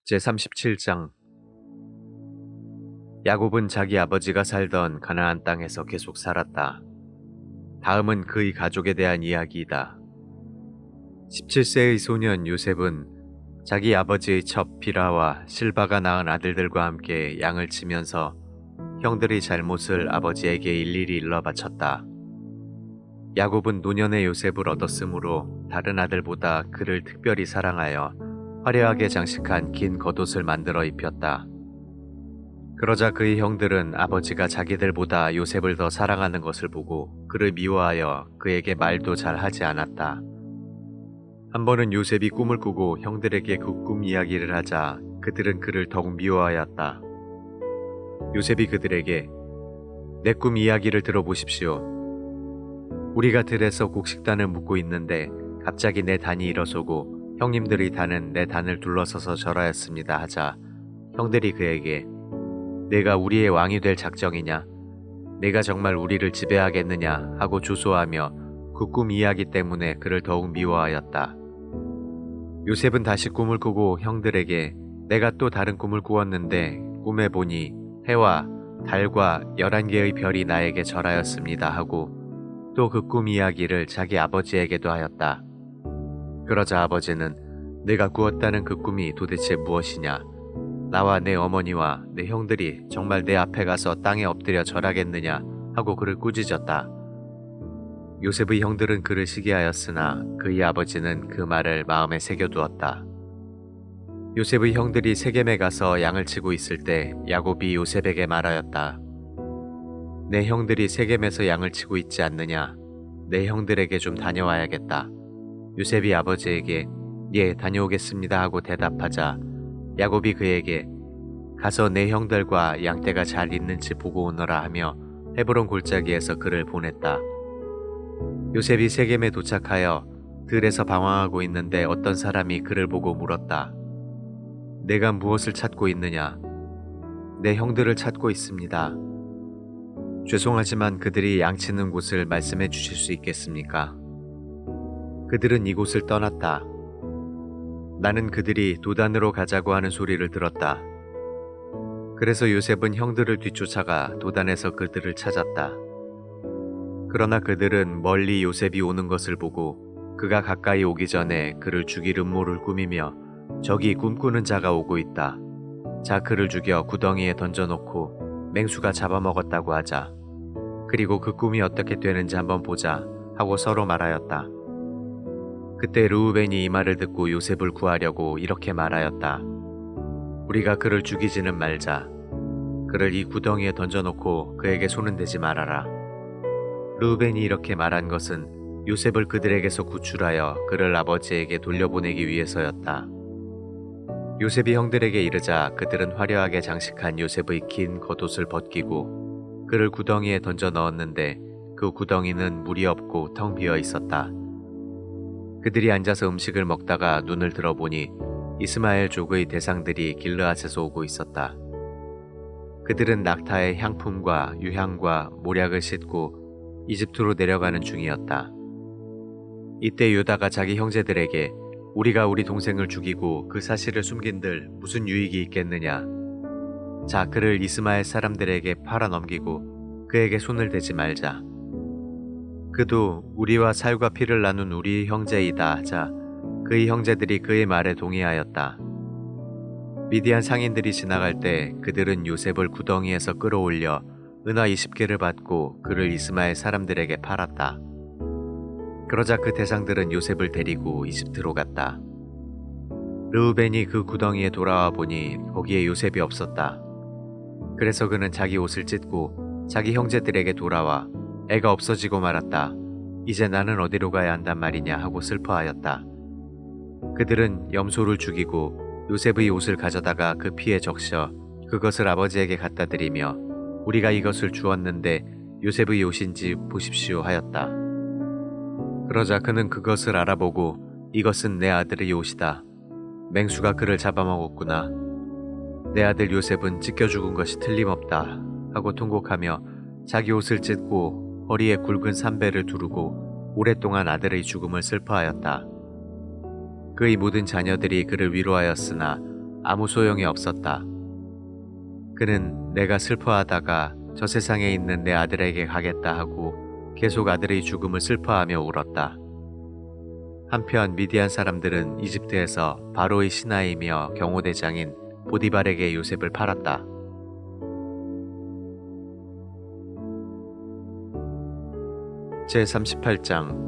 제37장 야곱은 자기 아버지가 살던 가나안 땅에서 계속 살았다. 다음은 그의 가족에 대한 이야기이다. 17세의 소년 요셉은 자기 아버지의 첩 비라와 실바가 낳은 아들들과 함께 양을 치면서 형들의 잘못을 아버지에게 일일이 일러 바쳤다. 야곱은 노년의 요셉을 얻었으므로 다른 아들보다 그를 특별히 사랑하여 화려하게 장식한 긴 겉옷을 만들어 입혔다. 그러자 그의 형들은 아버지가 자기들보다 요셉을 더 사랑하는 것을 보고 그를 미워하여 그에게 말도 잘 하지 않았다. 한 번은 요셉이 꿈을 꾸고 형들에게 그 꿈 이야기를 하자 그들은 그를 더욱 미워하였다. 요셉이 그들에게 내 꿈 이야기를 들어보십시오. 우리가 들에서 곡식단을 묶고 있는데 갑자기 내 단이 일어서고 형님들의 단은 내 단을 둘러서서 절하였습니다 하자 형들이 그에게 내가 우리의 왕이 될 작정이냐? 내가 정말 우리를 지배하겠느냐? 하고 조소하며 그 꿈 이야기 때문에 그를 더욱 미워하였다. 요셉은 다시 꿈을 꾸고 형들에게 내가 또 다른 꿈을 꾸었는데 꿈에 보니 해와 달과 11개의 별이 나에게 절하였습니다 하고 또 그 꿈 이야기를 자기 아버지에게도 하였다. 그러자 아버지는 내가 꾸었다는 그 꿈이 도대체 무엇이냐? 나와 내 어머니와 내 형들이 정말 내 앞에 가서 땅에 엎드려 절하겠느냐? 하고 그를 꾸짖었다. 요셉의 형들은 그를 시기하였으나 그의 아버지는 그 말을 마음에 새겨두었다. 요셉의 형들이 세겜에 가서 양을 치고 있을 때 야곱이 요셉에게 말하였다. 내 형들이 세겜에서 양을 치고 있지 않느냐? 내 형들에게 좀 다녀와야겠다. 요셉이 아버지에게 예, 다녀오겠습니다 하고 대답하자 야곱이 그에게 가서 내 형들과 양떼가 잘 있는지 보고 오너라 하며 헤브론 골짜기에서 그를 보냈다. 요셉이 세겜에 도착하여 들에서 방황하고 있는데 어떤 사람이 그를 보고 물었다. 내가 무엇을 찾고 있느냐? 내 형들을 찾고 있습니다. 죄송하지만 그들이 양치는 곳을 말씀해 주실 수 있겠습니까? 그들은 이곳을 떠났다. 나는 그들이 도단으로 가자고 하는 소리를 들었다. 그래서 요셉은 형들을 뒤쫓아가 도단에서 그들을 찾았다. 그러나 그들은 멀리 요셉이 오는 것을 보고 그가 가까이 오기 전에 그를 죽일 음모를 꾸미며 저기 꿈꾸는 자가 오고 있다. 자 그를 죽여 구덩이에 던져놓고 맹수가 잡아먹었다고 하자. 그리고 그 꿈이 어떻게 되는지 한번 보자 하고 서로 말하였다. 그때 르우벤이 이 말을 듣고 요셉을 구하려고 이렇게 말하였다. 우리가 그를 죽이지는 말자. 그를 이 구덩이에 던져놓고 그에게 손은 대지 말아라. 르우벤이 이렇게 말한 것은 요셉을 그들에게서 구출하여 그를 아버지에게 돌려보내기 위해서였다. 요셉이 형들에게 이르자 그들은 화려하게 장식한 요셉의 긴 겉옷을 벗기고 그를 구덩이에 던져 넣었는데 그 구덩이는 물이 없고 텅 비어 있었다. 그들이 앉아서 음식을 먹다가 눈을 들어보니 이스마엘 족의 대상들이 길르앗에서 오고 있었다. 그들은 낙타의 향품과 유향과 모략을 싣고 이집트로 내려가는 중이었다. 이때 유다가 자기 형제들에게 우리가 우리 동생을 죽이고 그 사실을 숨긴들 무슨 유익이 있겠느냐. 자 그를 이스마엘 사람들에게 팔아넘기고 그에게 손을 대지 말자. 그도 우리와 살과 피를 나눈 우리의 형제이다 하자 그의 형제들이 그의 말에 동의하였다. 미디안 상인들이 지나갈 때 그들은 요셉을 구덩이에서 끌어올려 은화 20개를 받고 그를 이스마엘 사람들에게 팔았다. 그러자 그 대상들은 요셉을 데리고 이집트로 갔다. 르우벤이 그 구덩이에 돌아와 보니 거기에 요셉이 없었다. 그래서 그는 자기 옷을 찢고 자기 형제들에게 돌아와 애가 없어지고 말았다. 이제 나는 어디로 가야 한단 말이냐 하고 슬퍼하였다. 그들은 염소를 죽이고 요셉의 옷을 가져다가 그 피에 적셔 그것을 아버지에게 갖다 드리며 우리가 이것을 주었는데 요셉의 옷인지 보십시오 하였다. 그러자 그는 그것을 알아보고 이것은 내 아들의 옷이다. 맹수가 그를 잡아먹었구나. 내 아들 요셉은 찢겨 죽은 것이 틀림없다 하고 통곡하며 자기 옷을 찢고 허리에 굵은 삼배를 두르고 오랫동안 아들의 죽음을 슬퍼하였다. 그의 모든 자녀들이 그를 위로하였으나 아무 소용이 없었다. 그는 내가 슬퍼하다가 저 세상에 있는 내 아들에게 가겠다 하고 계속 아들의 죽음을 슬퍼하며 울었다. 한편 미디안 사람들은 이집트에서 바로의 신하이며 경호대장인 보디발에게 요셉을 팔았다. 제38장.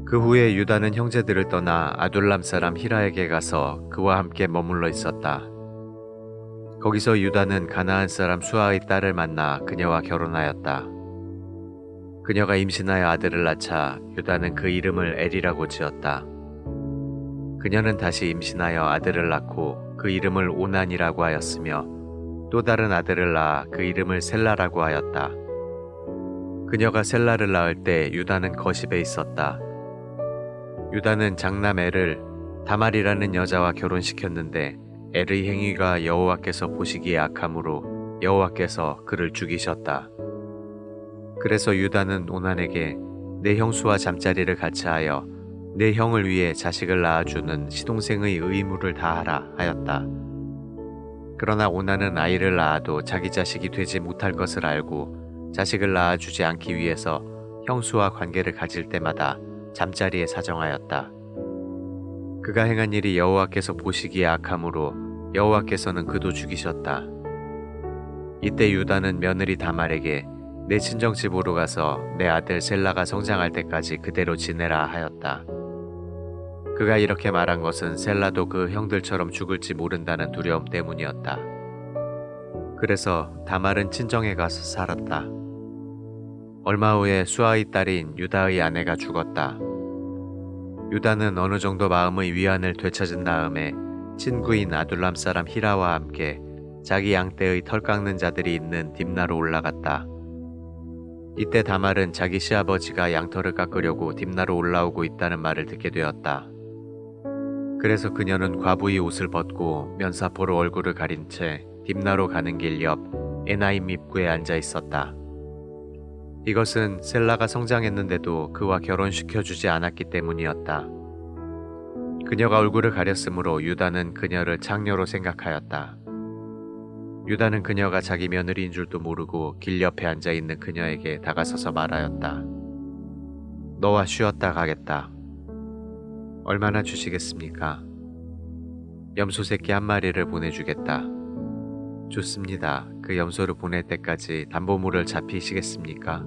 그 후에 유다는 형제들을 떠나 아둘람 사람 히라에게 가서 그와 함께 머물러 있었다. 거기서 유다는 가나안 사람 수아의 딸을 만나 그녀와 결혼하였다. 그녀가 임신하여 아들을 낳자 유다는 그 이름을 엘이라고 지었다. 그녀는 다시 임신하여 아들을 낳고 그 이름을 오난이라고 하였으며 또 다른 아들을 낳아 그 이름을 셀라라고 하였다. 그녀가 셀라를 낳을 때 유다는 거십에 있었다. 유다는 장남 엘을 다말이라는 여자와 결혼시켰는데 엘의 행위가 여호와께서 보시기에 악함으로 여호와께서 그를 죽이셨다. 그래서 유다는 오난에게 내 형수와 잠자리를 같이 하여 내 형을 위해 자식을 낳아주는 시동생의 의무를 다하라 하였다. 그러나 오난은 아이를 낳아도 자기 자식이 되지 못할 것을 알고 자식을 낳아주지 않기 위해서 형수와 관계를 가질 때마다 잠자리에 사정하였다. 그가 행한 일이 여호와께서 보시기에 악함으로 여호와께서는 그도 죽이셨다. 이때 유다는 며느리 다말에게 내 친정집으로 가서 내 아들 셀라가 성장할 때까지 그대로 지내라 하였다. 그가 이렇게 말한 것은 셀라도 그 형들처럼 죽을지 모른다는 두려움 때문이었다. 그래서 다말은 친정에 가서 살았다. 얼마 후에 수아의 딸인 유다의 아내가 죽었다. 유다는 어느 정도 마음의 위안을 되찾은 다음에 친구인 아둘람 사람 히라와 함께 자기 양떼의 털 깎는 자들이 있는 딥나로 올라갔다. 이때 다말은 자기 시아버지가 양털을 깎으려고 딥나로 올라오고 있다는 말을 듣게 되었다. 그래서 그녀는 과부의 옷을 벗고 면사포로 얼굴을 가린 채 딥나로 가는 길 옆 에나임 입구에 앉아 있었다. 이것은 셀라가 성장했는데도 그와 결혼시켜주지 않았기 때문이었다. 그녀가 얼굴을 가렸으므로 유다는 그녀를 창녀로 생각하였다. 유다는 그녀가 자기 며느리인 줄도 모르고 길 옆에 앉아있는 그녀에게 다가서서 말하였다. 너와 쉬었다 가겠다. 얼마나 주시겠습니까? 염소 새끼 한 마리를 보내주겠다. 좋습니다. 그 염소를 보낼 때까지 담보물을 잡히시겠습니까?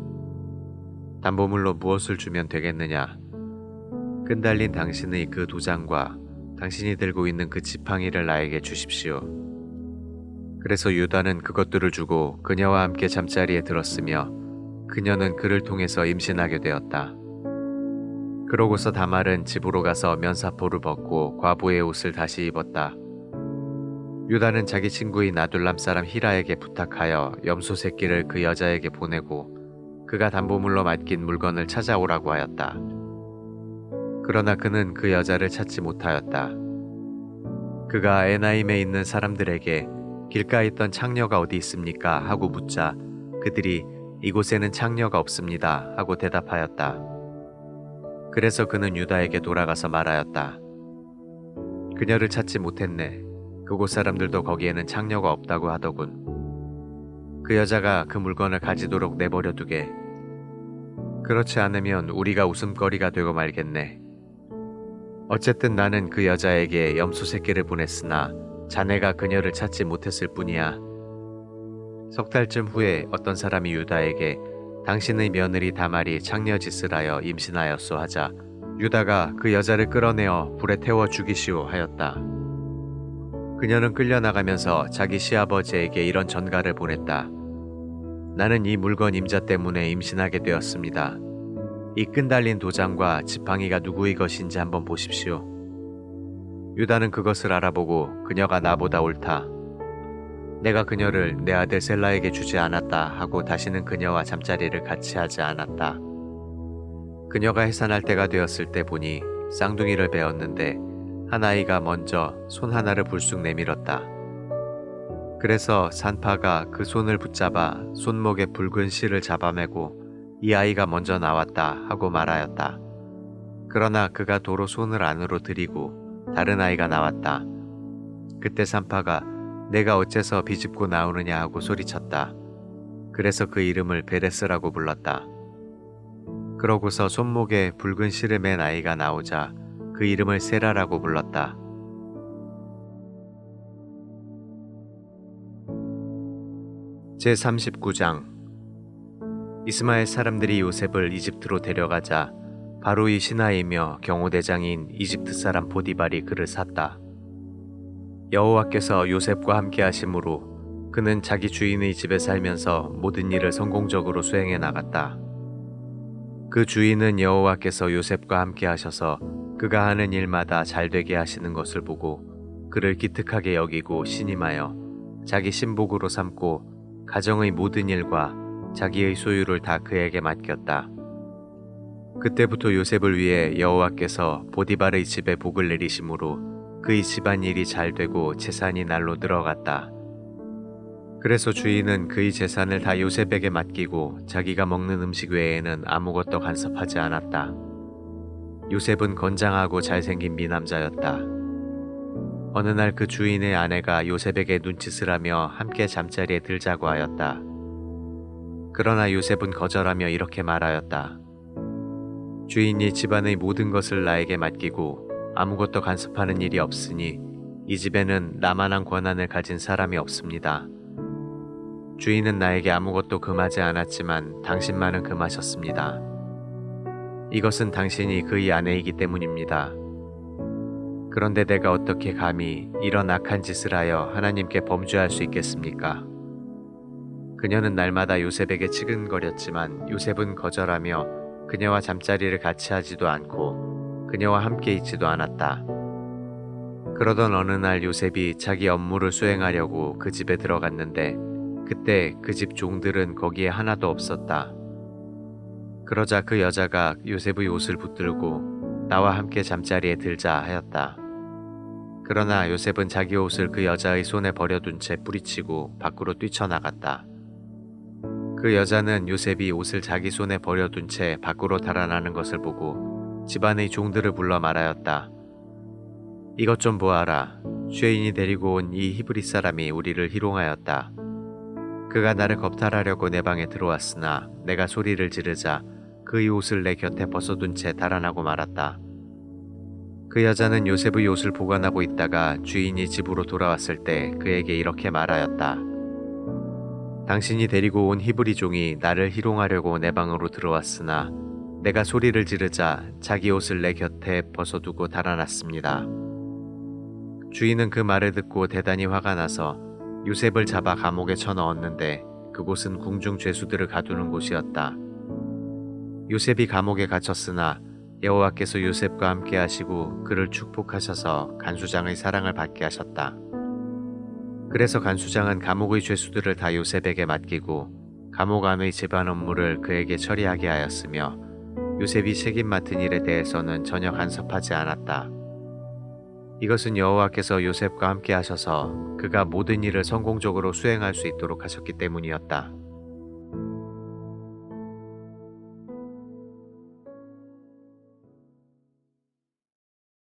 담보물로 무엇을 주면 되겠느냐? 끈달린 당신의 그 도장과 당신이 들고 있는 그 지팡이를 나에게 주십시오. 그래서 유다는 그것들을 주고 그녀와 함께 잠자리에 들었으며 그녀는 그를 통해서 임신하게 되었다. 그러고서 다말은 집으로 가서 면사포를 벗고 과부의 옷을 다시 입었다. 유다는 자기 친구인 아둘람 사람 히라에게 부탁하여 염소 새끼를 그 여자에게 보내고 그가 담보물로 맡긴 물건을 찾아오라고 하였다. 그러나 그는 그 여자를 찾지 못하였다. 그가 에나임에 있는 사람들에게 길가에 있던 창녀가 어디 있습니까? 하고 묻자 그들이 이곳에는 창녀가 없습니다 하고 대답하였다. 그래서 그는 유다에게 돌아가서 말하였다. 그녀를 찾지 못했네. 그곳 사람들도 거기에는 창녀가 없다고 하더군. 그 여자가 그 물건을 가지도록 내버려 두게. 그렇지 않으면 우리가 웃음거리가 되고 말겠네. 어쨌든 나는 그 여자에게 염소 새끼를 보냈으나 자네가 그녀를 찾지 못했을 뿐이야. 석 달쯤 후에 어떤 사람이 유다에게 당신의 며느리 다말이 창녀짓을 하여 임신하였소 하자 유다가 그 여자를 끌어내어 불에 태워 죽이시오 하였다. 그녀는 끌려나가면서 자기 시아버지에게 이런 전가를 보냈다. 나는 이 물건 임자 때문에 임신하게 되었습니다. 이 끈달린 도장과 지팡이가 누구의 것인지 한번 보십시오. 유다는 그것을 알아보고 그녀가 나보다 옳다. 내가 그녀를 내 아들 셀라에게 주지 않았다 하고 다시는 그녀와 잠자리를 같이 하지 않았다. 그녀가 해산할 때가 되었을 때 보니 쌍둥이를 베었는데 한 아이가 먼저 손 하나를 불쑥 내밀었다. 그래서 산파가 그 손을 붙잡아 손목에 붉은 실을 잡아매고 이 아이가 먼저 나왔다 하고 말하였다. 그러나 그가 도로 손을 안으로 들이고 다른 아이가 나왔다. 그때 산파가 내가 어째서 비집고 나오느냐 하고 소리쳤다. 그래서 그 이름을 베레스라고 불렀다. 그러고서 손목에 붉은 실을 맨 아이가 나오자 그 이름을 세라라고 불렀다. 제39장 이스마엘 사람들이 요셉을 이집트로 데려가자 바로의 신하이며 경호대장인 이집트 사람 보디발이 그를 샀다. 여호와께서 요셉과 함께 하심으로 그는 자기 주인의 집에 살면서 모든 일을 성공적으로 수행해 나갔다. 그 주인은 여호와께서 요셉과 함께 하셔서 그가 하는 일마다 잘되게 하시는 것을 보고 그를 기특하게 여기고 신임하여 자기 신복으로 삼고 가정의 모든 일과 자기의 소유를 다 그에게 맡겼다. 그때부터 요셉을 위해 여호와께서 보디발의 집에 복을 내리심으로 그의 집안일이 잘되고 재산이 날로 늘어갔다. 그래서 주인은 그의 재산을 다 요셉에게 맡기고 자기가 먹는 음식 외에는 아무것도 간섭하지 않았다. 요셉은 건장하고 잘생긴 미남자였다. 어느 날 그 주인의 아내가 요셉에게 눈짓을 하며 함께 잠자리에 들자고 하였다. 그러나 요셉은 거절하며 이렇게 말하였다. 주인이 집안의 모든 것을 나에게 맡기고 아무것도 간섭하는 일이 없으니 이 집에는 나만한 권한을 가진 사람이 없습니다. 주인은 나에게 아무것도 금하지 않았지만 당신만은 금하셨습니다. 이것은 당신이 그의 아내이기 때문입니다. 그런데 내가 어떻게 감히 이런 악한 짓을 하여 하나님께 범죄할 수 있겠습니까? 그녀는 날마다 요셉에게 치근거렸지만 요셉은 거절하며 그녀와 잠자리를 같이 하지도 않고 그녀와 함께 있지도 않았다. 그러던 어느 날 요셉이 자기 업무를 수행하려고 그 집에 들어갔는데 그때 그 집 종들은 거기에 하나도 없었다. 그러자 그 여자가 요셉의 옷을 붙들고 나와 함께 잠자리에 들자 하였다. 그러나 요셉은 자기 옷을 그 여자의 손에 버려둔 채 뿌리치고 밖으로 뛰쳐나갔다. 그 여자는 요셉이 옷을 자기 손에 버려둔 채 밖으로 달아나는 것을 보고 집안의 종들을 불러 말하였다. 이것 좀 보아라. 쉐인이 데리고 온 이 히브리 사람이 우리를 희롱하였다. 그가 나를 겁탈하려고 내 방에 들어왔으나 내가 소리를 지르자 그의 옷을 내 곁에 벗어둔 채 달아나고 말았다. 그 여자는 요셉의 옷을 보관하고 있다가 주인이 집으로 돌아왔을 때 그에게 이렇게 말하였다. 당신이 데리고 온 히브리 종이 나를 희롱하려고 내 방으로 들어왔으나 내가 소리를 지르자 자기 옷을 내 곁에 벗어두고 달아났습니다. 주인은 그 말을 듣고 대단히 화가 나서 요셉을 잡아 감옥에 쳐넣었는데 그곳은 궁중 죄수들을 가두는 곳이었다. 요셉이 감옥에 갇혔으나 여호와께서 요셉과 함께 하시고 그를 축복하셔서 간수장의 사랑을 받게 하셨다. 그래서 간수장은 감옥의 죄수들을 다 요셉에게 맡기고 감옥 안의 집안 업무를 그에게 처리하게 하였으며 요셉이 책임 맡은 일에 대해서는 전혀 간섭하지 않았다. 이것은 여호와께서 요셉과 함께 하셔서 그가 모든 일을 성공적으로 수행할 수 있도록 하셨기 때문이었다.